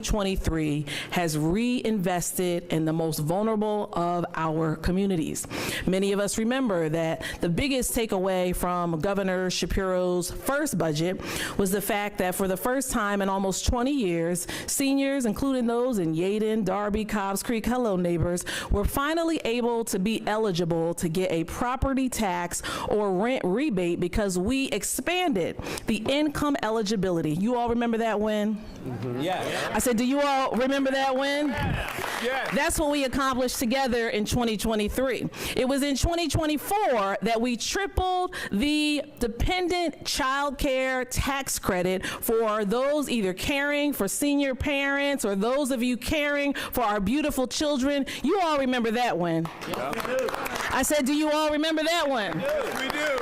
2023 has reinvested in the most vulnerable of our communities. Many of us remember that the biggest takeaway from Governor Shapiro's first budget was the fact that for the first time in almost 20 years, seniors, including those in Yeadon, Darby, Cobbs Creek, hello neighbors, were finally able to be eligible to get a property tax or rent rebate because we expanded the income eligibility. You all remember that win? Mm-hmm. Yeah. I said, do you all remember that win? Yes. That's what we accomplished together in 2023. It was in 2024 that we tripled the dependent child care tax credit for those either caring for senior parents or those of you caring for our beautiful children. You all remember that win? Yes, we do. I said, do you all remember that one? Yes, we do.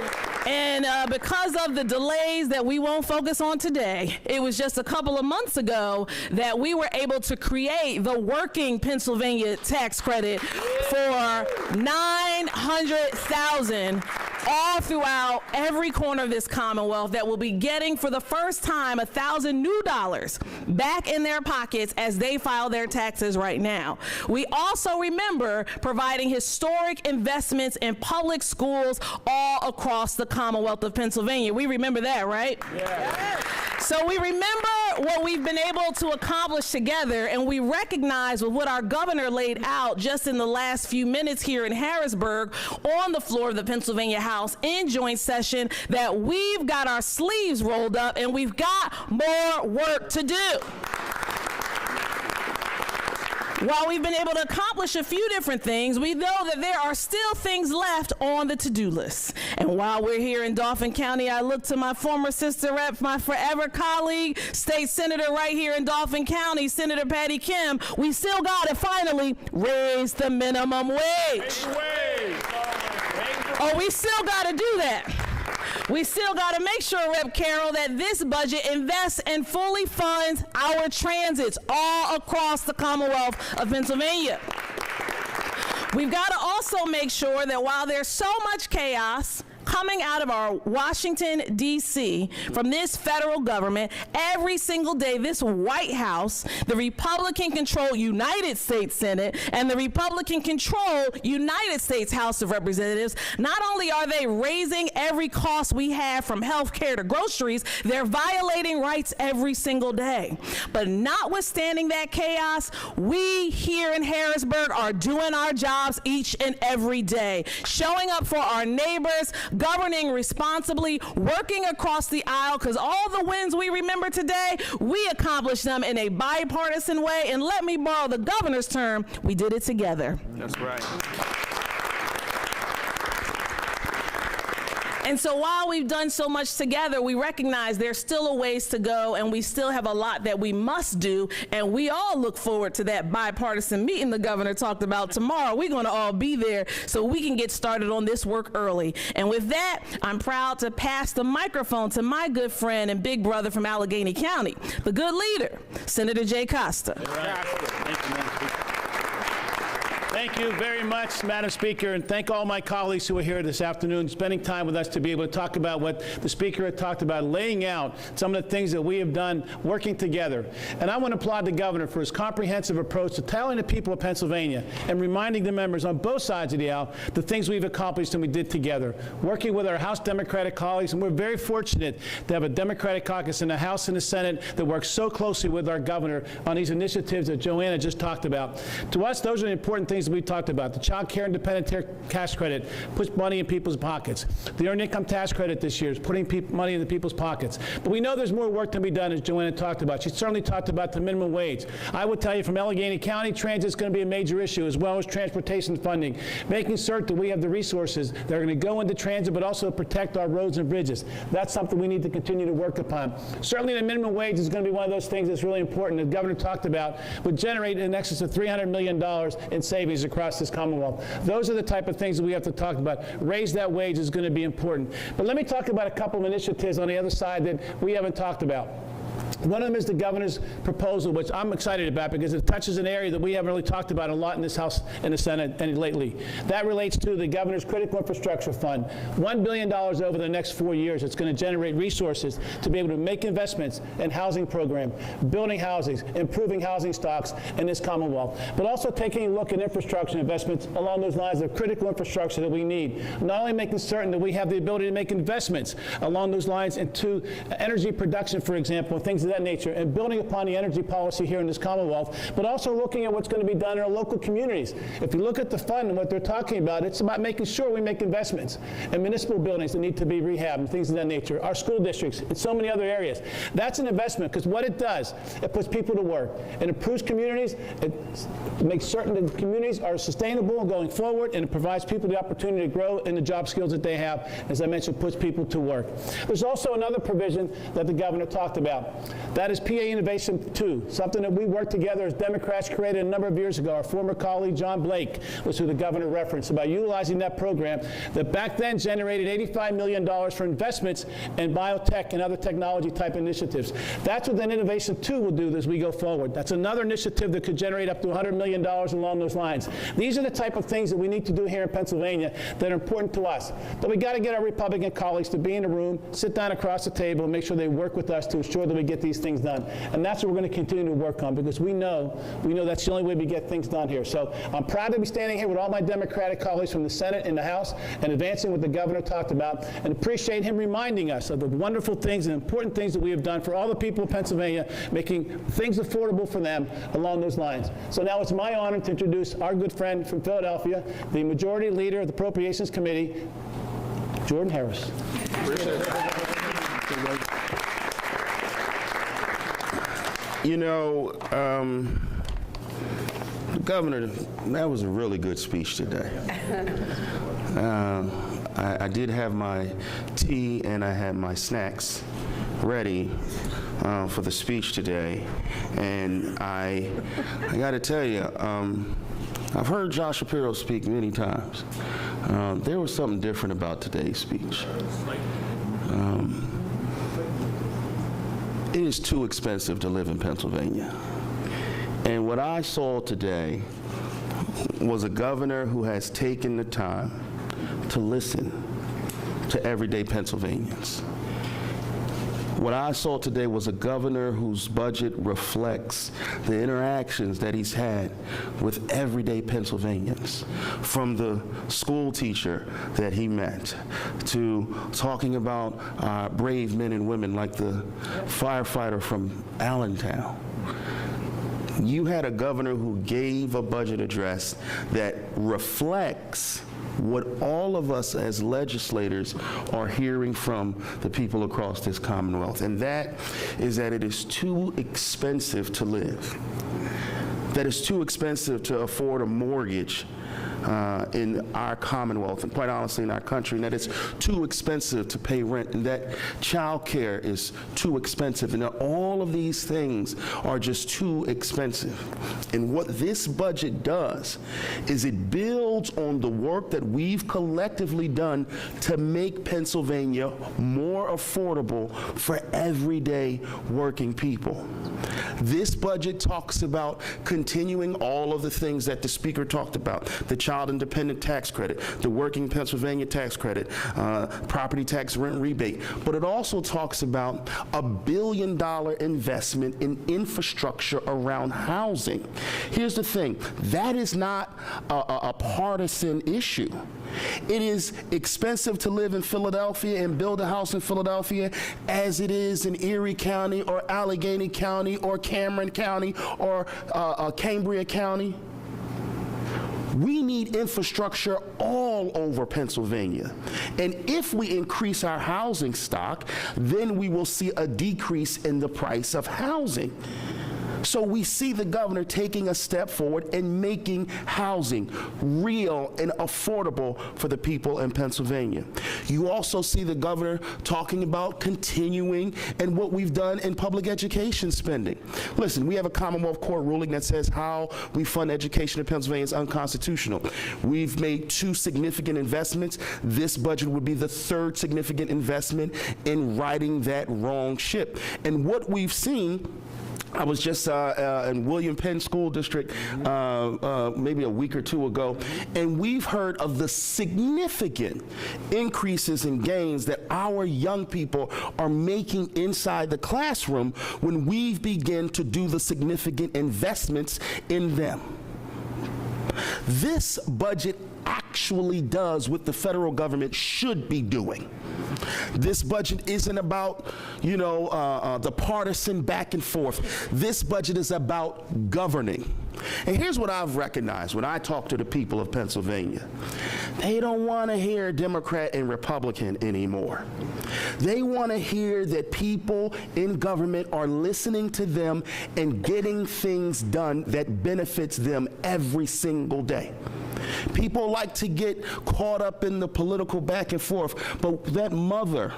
And because of the delays that we won't focus on today, it was just a couple of months ago that we were able to create the working Pennsylvania tax credit for $900,000 all throughout every corner of this Commonwealth that will be getting for the first time $1,000 new dollars back in their pockets as they file their taxes right now. We also remember providing historic investments in public schools all across the Commonwealth of Pennsylvania. We remember that, right? Yeah. So we remember what we've been able to accomplish together, and we recognize with what our governor laid out just in the last few minutes here in Harrisburg on the floor of the Pennsylvania House in joint session that we've got our sleeves rolled up and we've got more work to do. While we've been able to accomplish a few different things, we know that there are still things left on the to-do list. And while we're here in Dauphin County, I look to my former sister rep, my forever colleague, state senator right here in Dauphin County, Senator Patty Kim. We still got to finally raise the minimum wage. Oh, we still got to do that. We still got to make sure, Rep. Carroll, that this budget invests and fully funds our transits all across the Commonwealth of Pennsylvania. We've got to also make sure that while there's so much chaos coming out of our Washington, D.C., from this federal government, every single day, this White House, the Republican-controlled United States Senate, and the Republican-controlled United States House of Representatives, not only are they raising every cost we have from health care to groceries, they're violating rights every single day. But notwithstanding that chaos, we here in Harrisburg are doing our jobs each and every day, showing up for our neighbors, governing responsibly, working across the aisle, because all the wins we remember today, we accomplished them in a bipartisan way. And let me borrow the governor's term, we did it together. That's right. And so while we've done so much together, we recognize there's still a ways to go, and we still have a lot that we must do, and we all look forward to that bipartisan meeting the governor talked about tomorrow. We're going to all be there so we can get started on this work early. And with that, I'm proud to pass the microphone to my good friend and big brother from Allegheny County, the good leader, Senator Jay Costa. Right. Thank you, Madam Speaker. Thank you very much, Madam Speaker, and thank all my colleagues who are here this afternoon spending time with us to be able to talk about what the Speaker had talked about, laying out some of the things that we have done working together. And I want to applaud the governor for his comprehensive approach to telling the people of Pennsylvania and reminding the members on both sides of the aisle the things we've accomplished and we did together, working with our House Democratic colleagues. And we're very fortunate to have a Democratic caucus in the House and the Senate that works so closely with our governor on these initiatives that Joanna just talked about. To us, those are the important things that we talked about. The child care and dependent cash credit puts money in people's pockets. The earned income tax credit this year is putting money into people's pockets. But we know there's more work to be done, as Joanna talked about. She certainly talked about the minimum wage. I would tell you from Allegheny County, transit is going to be a major issue, as well as transportation funding, making certain that we have the resources that are going to go into transit, but also protect our roads and bridges. That's something we need to continue to work upon. Certainly the minimum wage is going to be one of those things that's really important. The governor talked about would generate in excess of $300 million in savings across this Commonwealth. Those are the type of things that we have to talk about. Raise that wage is going to be important. But let me talk about a couple of initiatives on the other side that we haven't talked about. One of them is the governor's proposal, which I'm excited about because it touches an area that we haven't really talked about a lot in this House and the Senate and lately. That relates to the governor's critical infrastructure fund. $1 billion over the next 4 years. It's going to generate resources to be able to make investments in housing program, building houses, improving housing stocks in this Commonwealth, but also taking a look at infrastructure investments along those lines of critical infrastructure that we need. Not only making certain that we have the ability to make investments along those lines into energy production, for example, and things of that nature, and building upon the energy policy here in this Commonwealth, but also looking at what's going to be done in our local communities. If you look at the fund and what they're talking about, it's about making sure we make investments in municipal buildings that need to be rehabbed and things of that nature, our school districts, and so many other areas. That's an investment because what it does, it puts people to work. It improves communities, it makes certain that communities are sustainable going forward, and it provides people the opportunity to grow in the job skills that they have. As I mentioned, puts people to work. There's also another provision that the governor talked about. That is PA Innovation 2, something that we worked together as Democrats created a number of years ago. Our former colleague John Blake was who the governor referenced about utilizing that program that back then generated $85 million for investments in biotech and other technology type initiatives. That's what then Innovation 2 will do as we go forward. That's another initiative that could generate up to $100 million along those lines. These are the type of things that we need to do here in Pennsylvania that are important to us. But we got to get our Republican colleagues to be in the room, sit down across the table, and make sure they work with us to ensure that we get these things done. And that's what we're going to continue to work on because we know that's the only way we get things done here. So I'm proud to be standing here with all my Democratic colleagues from the Senate and the House and advancing what the governor talked about, and appreciate him reminding us of the wonderful things and important things that we have done for all the people of Pennsylvania, making things affordable for them along those lines. So now it's my honor to introduce our good friend from Philadelphia, the Majority Leader of the Appropriations Committee, Jordan Harris. You know, Governor, that was a really good speech today. I did have my tea and I had my snacks ready for the speech today, and I got to tell you, I've heard Josh Shapiro speak many times. There was something different about today's speech. It is too expensive to live in Pennsylvania. And what I saw today was a governor who has taken the time to listen to everyday Pennsylvanians. What I saw today was a governor whose budget reflects the interactions that he's had with everyday Pennsylvanians, from the school teacher that he met to talking about brave men and women like the firefighter from Allentown. You had a governor who gave a budget address that reflects what all of us as legislators are hearing from the people across this Commonwealth, and that is that it is too expensive to live, that it's too expensive to afford a mortgage in our Commonwealth, and quite honestly in our country, and that it's too expensive to pay rent, and that child care is too expensive, and that all of these things are just too expensive. And what this budget does is it builds on the work that we've collectively done to make Pennsylvania more affordable for everyday working people. This budget talks about continuing all of the things that the Speaker talked about: the Child Independent Tax Credit, the Working Pennsylvania Tax Credit, property tax rent rebate. But it also talks about $1 billion investment in infrastructure around housing. Here's the thing, that is not a partisan issue. It is expensive to live in Philadelphia and build a house in Philadelphia as it is in Erie County or Allegheny County or Cameron County or Cambria County. We need infrastructure all over Pennsylvania. And if we increase our housing stock, then we will see a decrease in the price of housing. So we see the governor taking a step forward and making housing real and affordable for the people in Pennsylvania. You also see the governor talking about continuing and what we've done in public education spending. Listen, we have a Commonwealth Court ruling that says how we fund education in Pennsylvania is unconstitutional. We've made 2 significant investments. This budget would be the 3rd significant investment in righting that wrong ship. And what we've seen, I was just in William Penn School District maybe a week or 2 ago, and we've heard of the significant increases in gains that our young people are making inside the classroom when we begin to do the significant investments in them. This budget actually does what the federal government should be doing. This budget isn't about, the partisan back and forth. This budget is about governing. And here's what I've recognized when I talk to the people of Pennsylvania. They don't want to hear Democrat and Republican anymore. They want to hear that people in government are listening to them and getting things done that benefits them every single day. People like to get caught up in the political back and forth, but that mother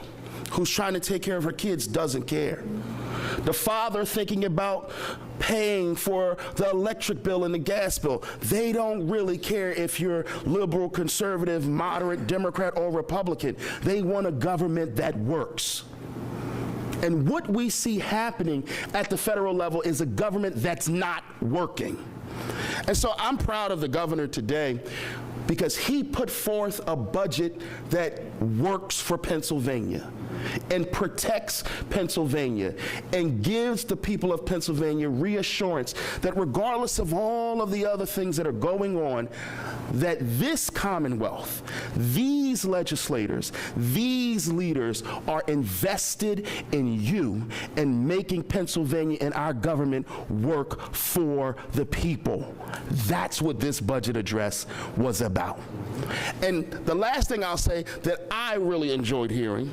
who's trying to take care of her kids doesn't care. The father thinking about paying for the electric bill and the gas bill. They don't really care if you're liberal, conservative, moderate, Democrat, or Republican. They want a government that works. And what we see happening at the federal level is a government that's not working. And so I'm proud of the governor today because he put forth a budget that works for Pennsylvania and protects Pennsylvania and gives the people of Pennsylvania reassurance that regardless of all of the other things that are going on, that this Commonwealth, these legislators, these leaders are invested in you and making Pennsylvania and our government work for the people. That's what this budget address was about. And the last thing I'll say that I really enjoyed hearing,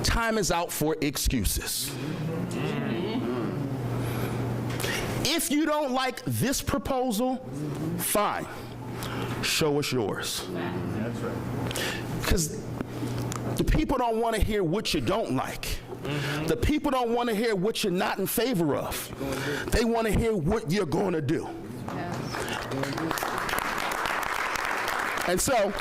time is out for excuses. If you don't like this proposal, fine, show us yours. That's right. Because the people don't want to hear what you don't like. The people don't want to hear what you're not in favor of. They want to hear what you're going to do. And so,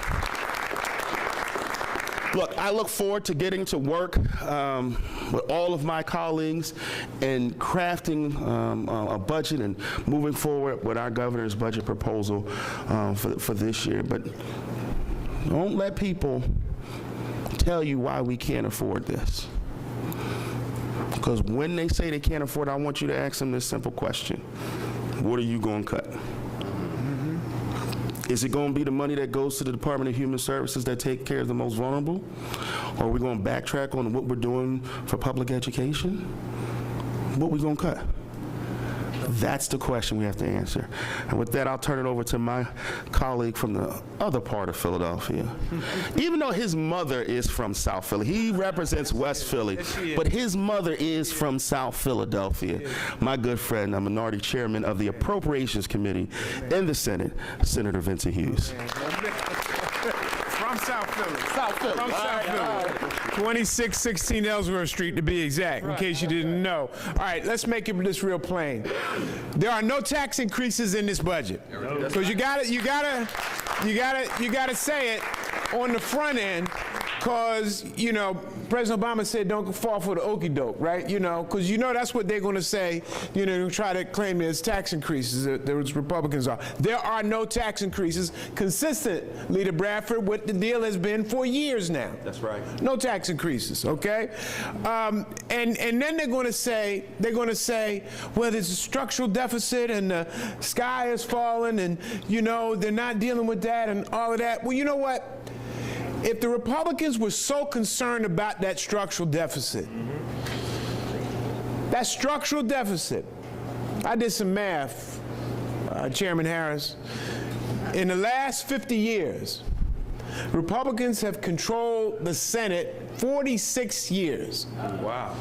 look, I look forward to getting to work with all of my colleagues and crafting a budget and moving forward with our governor's budget proposal for this year. But don't let people tell you why we can't afford this. Because when they say they can't afford it, I want you to ask them this simple question. What are you going to cut? Is it going to be the money that goes to the Department of Human Services that take care of the most vulnerable? Or are we going to backtrack on what we're doing for public education? What are we going to cut? That's the question we have to answer. And with that, I'll turn it over to my colleague from the other part of Philadelphia. Even though his mother is from South Philly, he represents West Philly, but his mother is from South Philadelphia. My good friend, a minority chairman of the Appropriations Committee in the Senate, Senator Vincent Hughes. From South Philly. South Philly. From South Philly. 2616 Ellsworth Street, to be exact, in case you didn't know. All right, let's make this real plain. There are no tax increases in this budget. Because you gotta say it on the front end, because, President Obama said don't fall for the okie doke, right? Because that's what they're going to say, try to claim there's tax increases, those Republicans are. There are no tax increases consistent, Leader Bradford, what the deal has been for years now. That's right. No tax increases, okay? And then they're going to say, well, there's a structural deficit and the sky is falling and, they're not dealing with that and all of that. Well, you know what? If the Republicans were so concerned about that structural deficit, I did some math, Chairman Harris. In the last 50 years, Republicans have controlled the Senate 46 years. Wow.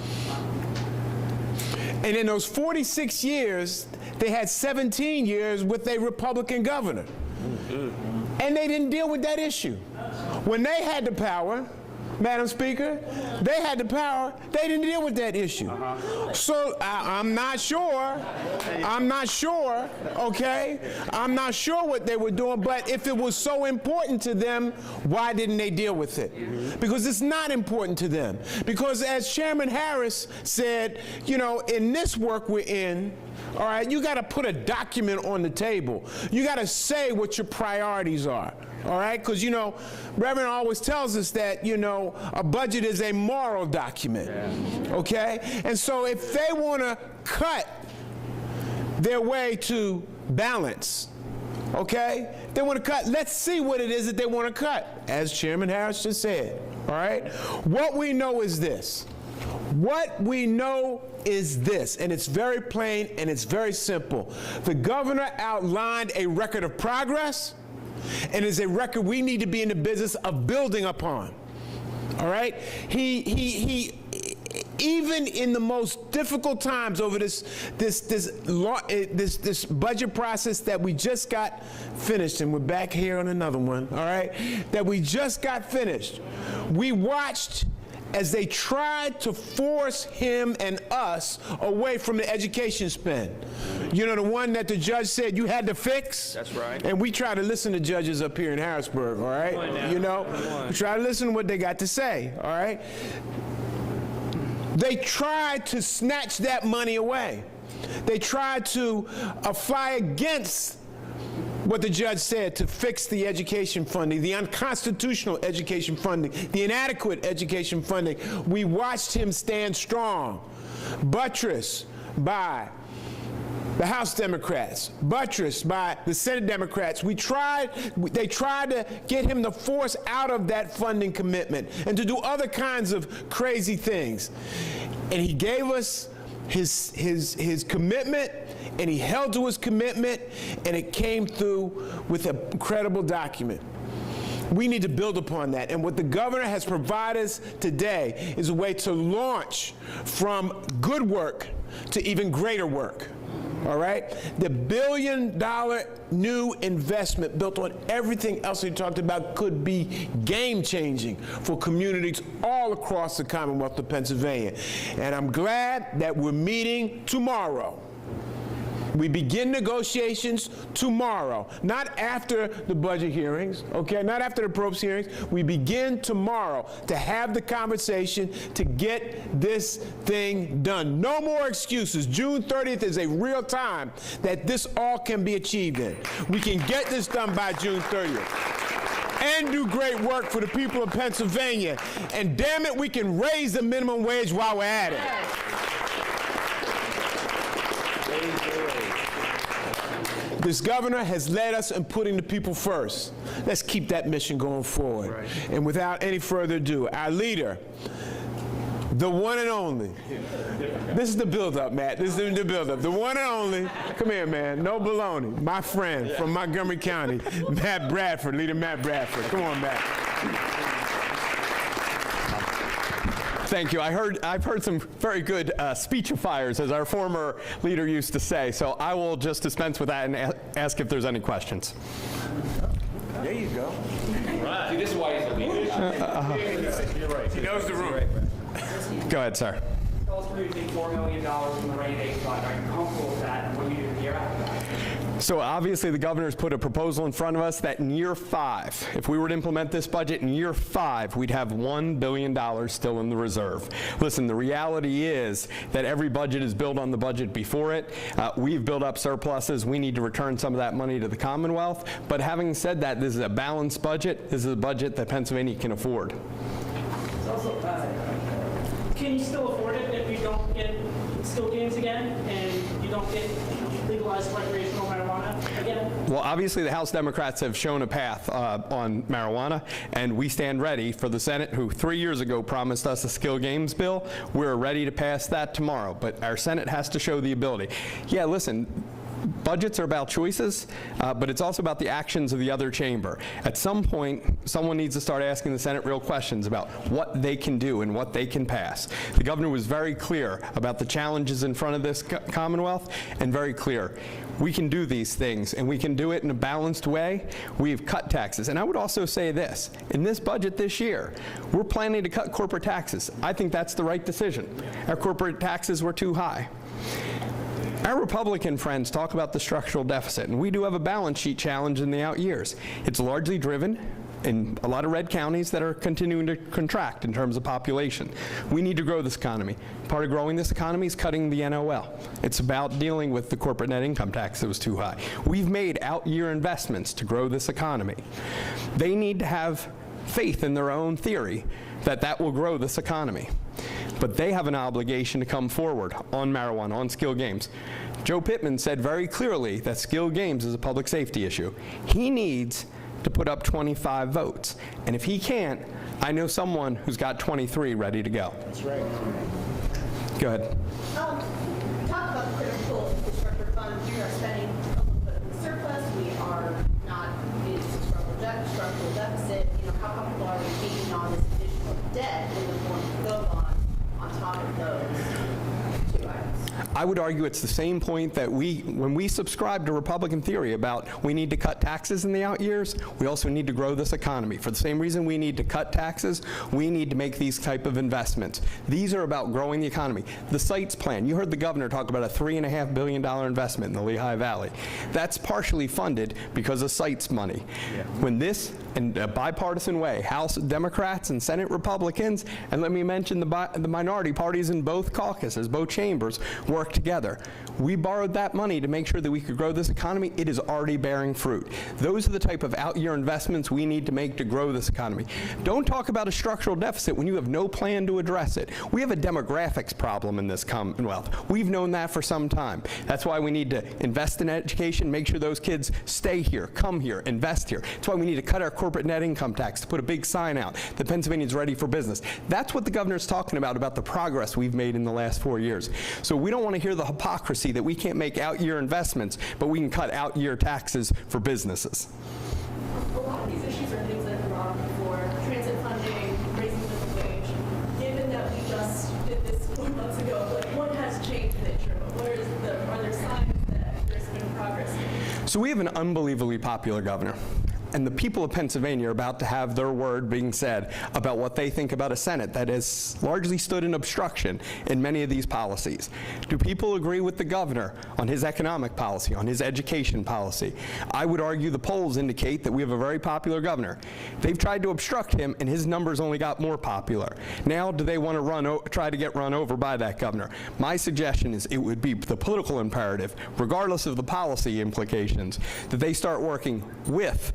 And in those 46 years, they had 17 years with a Republican governor. And they didn't deal with that issue. When they had the power, Madam Speaker, they had the power, they didn't deal with that issue. So I'm not sure, okay? I'm not sure what they were doing, but if it was so important to them, why didn't they deal with it? Because it's not important to them. Because as Chairman Harris said, you know, in this work we're in, all right, you got to put a document on the table. You got to say what your priorities are. All right, because, you know, Reverend always tells us that, you know, a budget is a moral document, okay? And so if they want to cut their way to balance, okay, if they want to cut, let's see what it is that they want to cut, as Chairman Harris just said, all right? What we know is this. What we know is this, and it's very plain and it's very simple. The governor outlined a record of progress, and is a record we need to be in the business of building upon. All right? He even in the most difficult times over this budget process that we just got finished, and we're back here on another one, all right, that we just got finished, we watched as they tried to force him and us away from the education spend. You know, the one that the judge said you had to fix? That's right. And we try to listen to judges up here in Harrisburg, all right? You know, we try to listen to what they got to say, all right? They tried to snatch that money away. They tried to fly against what the judge said to fix the education funding, the unconstitutional education funding, the inadequate education funding. We watched him stand strong, buttressed by the House Democrats, buttressed by the Senate Democrats. They tried to get him to force out of that funding commitment and to do other kinds of crazy things. And he gave us his commitment, and he held to his commitment, and it came through with an incredible document. We need to build upon that. And what the governor has provided us today is a way to launch from good work to even greater work. All right? The $1 billion new investment built on everything else we talked about could be game-changing for communities all across the Commonwealth of Pennsylvania. And I'm glad that we're meeting tomorrow. We begin negotiations tomorrow, not after the budget hearings, okay, not after the appropriations hearings. We begin tomorrow to have the conversation to get this thing done. No more excuses. June 30th is a real time that this all can be achieved in. We can get this done by June 30th. And do great work for the people of Pennsylvania. And damn it, we can raise the minimum wage while we're at it. This governor has led us in putting the people first. Let's keep that mission going forward. Right. And without any further ado, our leader, the one and only. This is the build-up, Matt. This is the build-up. The one and only. Come here, man. No baloney. My friend from Montgomery County, Matt Bradford, Leader Matt Bradford. Come on, Matt. Thank you. I've heard some very good speechifiers, as our former leader used to say, so I will just dispense with that and ask if there's any questions. There you go. Right. See, this is why he's the leader. You're right. He knows the room. Go ahead, sir. Tell us where you think $4 million in the rainy day fund. Are you comfortable with that, and what do you do the year after that? So obviously the governor's put a proposal in front of us that in year 5, if we were to implement this budget in year 5, we'd have $1 billion still in the reserve. Listen, the reality is that every budget is built on the budget before it. We've built up surpluses. We need to return some of that money to the Commonwealth. But having said that, this is a balanced budget. This is a budget that Pennsylvania can afford. It's also, can you still afford it if you don't get skill games again and you don't get legalized recreational marijuana again? Well, obviously the House Democrats have shown a path on marijuana, and we stand ready for the Senate, who 3 years ago promised us a skill games bill. We're ready to pass that tomorrow, but our Senate has to show the ability. Yeah, listen, budgets are about choices, but it's also about the actions of the other chamber. At some point, someone needs to start asking the Senate real questions about what they can do and what they can pass. The governor was very clear about the challenges in front of this Commonwealth, and very clear. We can do these things, and we can do it in a balanced way. We've cut taxes. And I would also say this. In this budget this year, we're planning to cut corporate taxes. I think that's the right decision. Our corporate taxes were too high. Our Republican friends talk about the structural deficit, and we do have a balance sheet challenge in the out years. It's largely driven in a lot of red counties that are continuing to contract in terms of population. We need to grow this economy. Part of growing this economy is cutting the NOL. It's about dealing with the corporate net income tax that was too high. We've made out-year investments to grow this economy. They need to have faith in their own theory that that will grow this economy. But they have an obligation to come forward on marijuana, on skill games. Joe Pittman said very clearly that skill games is a public safety issue. He needs to put up 25 votes. And if he can't, I know someone who's got 23 ready to go. That's right. Go ahead. Talk about the critical infrastructure fund. We are spending a little bit of the surplus. We are not in structural deficit. You know, how comfortable are we taking on this additional debt in the form of GO bonds on top of those two items? I would argue it's the same point that when we subscribe to Republican theory about we need to cut taxes in the out years, we also need to grow this economy. For the same reason we need to cut taxes, we need to make these type of investments. These are about growing the economy. The SITES plan, you heard the governor talk about a $3.5 billion investment in the Lehigh Valley. That's partially funded because of SITES money. Yeah. When this, in a bipartisan way, House Democrats and Senate Republicans, and let me mention the minority parties in both caucuses, both chambers, work together. We borrowed that money to make sure that we could grow this economy. It is already bearing fruit. Those are the type of out-year investments we need to make to grow this economy. Don't talk about a structural deficit when you have no plan to address it. We have a demographics problem in this Commonwealth. We've known that for some time. That's why we need to invest in education, make sure those kids stay here, come here, invest here. That's why we need to cut our corporate net income tax, to put a big sign out that Pennsylvania's ready for business. That's what the governor's talking about the progress we've made in the last 4 years. So we don't want to hear the hypocrisy that we can't make out-year investments, but we can cut out-year taxes for businesses. A lot of these issues are things that have been brought up before. Transit funding, raising the wage. Given that we just did this 4 months ago, like, what has changed this year? Are there signs that there's been progress? So we have an unbelievably popular governor. And the people of Pennsylvania are about to have their word being said about what they think about a Senate that has largely stood in obstruction in many of these policies. Do people agree with the governor on his economic policy, on his education policy? I would argue the polls indicate that we have a very popular governor. They've tried to obstruct him, and his numbers only got more popular. Now, do they want to try to get run over by that governor? My suggestion is it would be the political imperative, regardless of the policy implications, that they start working with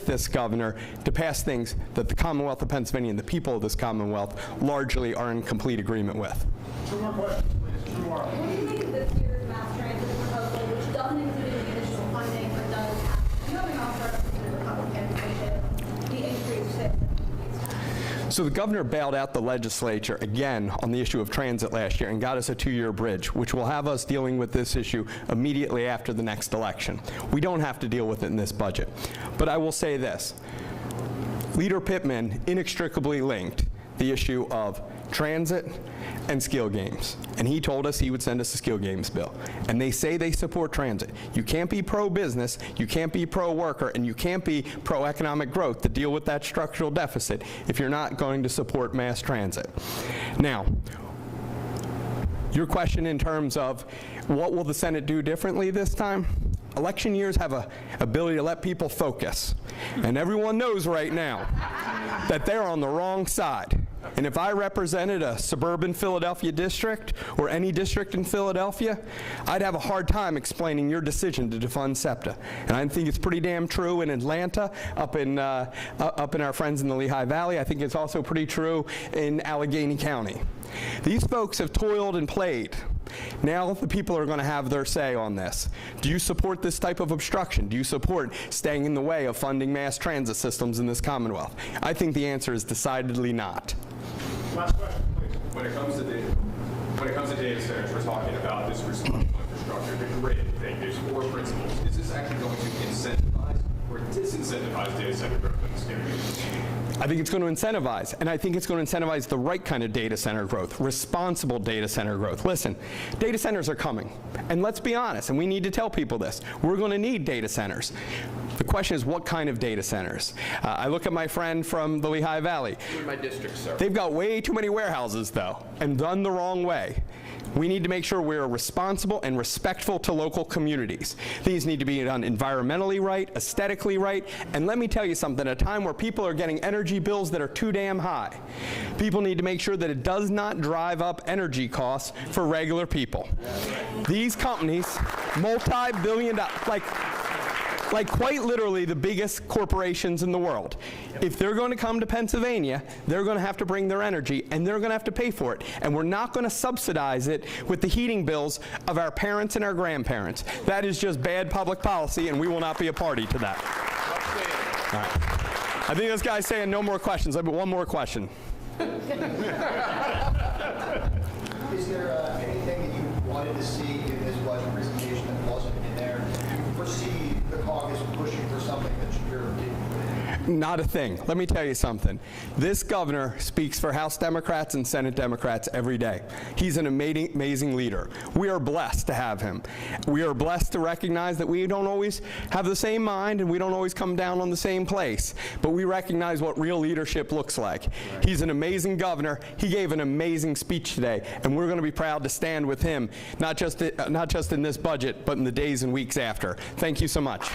this governor to pass things that the Commonwealth of Pennsylvania and the people of this Commonwealth largely are in complete agreement with. 2 more questions, please. 2 more. What do you think of this year's mass transit proposal, which doesn't include any additional funding, but does have, you have an offer from the Republican leadership, the increased sales? So the governor bailed out the legislature again on the issue of transit last year and got us a 2-year bridge, which will have us dealing with this issue immediately after the next election. We don't have to deal with it in this budget. But I will say this. Leader Pittman inextricably linked the issue of transit and skill games. And he told us he would send us a skill games bill. And they say they support transit. You can't be pro-business, you can't be pro-worker, and you can't be pro-economic growth to deal with that structural deficit if you're not going to support mass transit. Now, your question in terms of what will the Senate do differently this time? Election years have an ability to let people focus. And everyone knows right now that they're on the wrong side. And if I represented a suburban Philadelphia district or any district in Philadelphia, I'd have a hard time explaining your decision to defund SEPTA. And I think it's pretty damn true in Atlanta, up in our friends in the Lehigh Valley. I think it's also pretty true in Allegheny County. These folks have toiled and played. Now the people are going to have their say on this. Do you support this type of obstruction? Do you support staying in the way of funding mass transit systems in this Commonwealth? I think the answer is decidedly not. Last question, please. When it comes to data centers, we're talking about this responsible infrastructure, the grid thing. There's incentivize data center growth in this area? I think it's going to incentivize, and I think it's going to incentivize the right kind of data center growth, responsible data center growth. Listen, data centers are coming, and let's be honest, and we need to tell people this. We're going to need data centers. The question is, what kind of data centers? I look at my friend from the Lehigh Valley. In my district, sir. They've got way too many warehouses, though, and done the wrong way. We need to make sure we're responsible and respectful to local communities. These need to be done environmentally right, aesthetically right, and let me tell you something, at a time where people are getting energy bills that are too damn high, people need to make sure that it does not drive up energy costs for regular people. These companies, multi-billion dollar, like quite literally the biggest corporations in the world. If they're going to come to Pennsylvania, they're going to have to bring their energy, and they're going to have to pay for it. And we're not going to subsidize it with the heating bills of our parents and our grandparents. That is just bad public policy, and we will not be a party to that. All right. I think this guy's saying no more questions. I have one more question. Is there anything that you wanted to see in this budget presentation that wasn't in there? Do you foresee the caucus pushing for something that Shapiro didn't put in? Not a thing. Let me tell you something. This governor speaks for House Democrats and Senate Democrats every day. He's an amazing leader. We are blessed to have him. We are blessed to recognize that we don't always have the same mind and we don't always come down on the same place, but we recognize what real leadership looks like. He's an amazing governor. He gave an amazing speech today, and we're going to be proud to stand with him, not just in this budget, but in the days and weeks after. Thank you so much.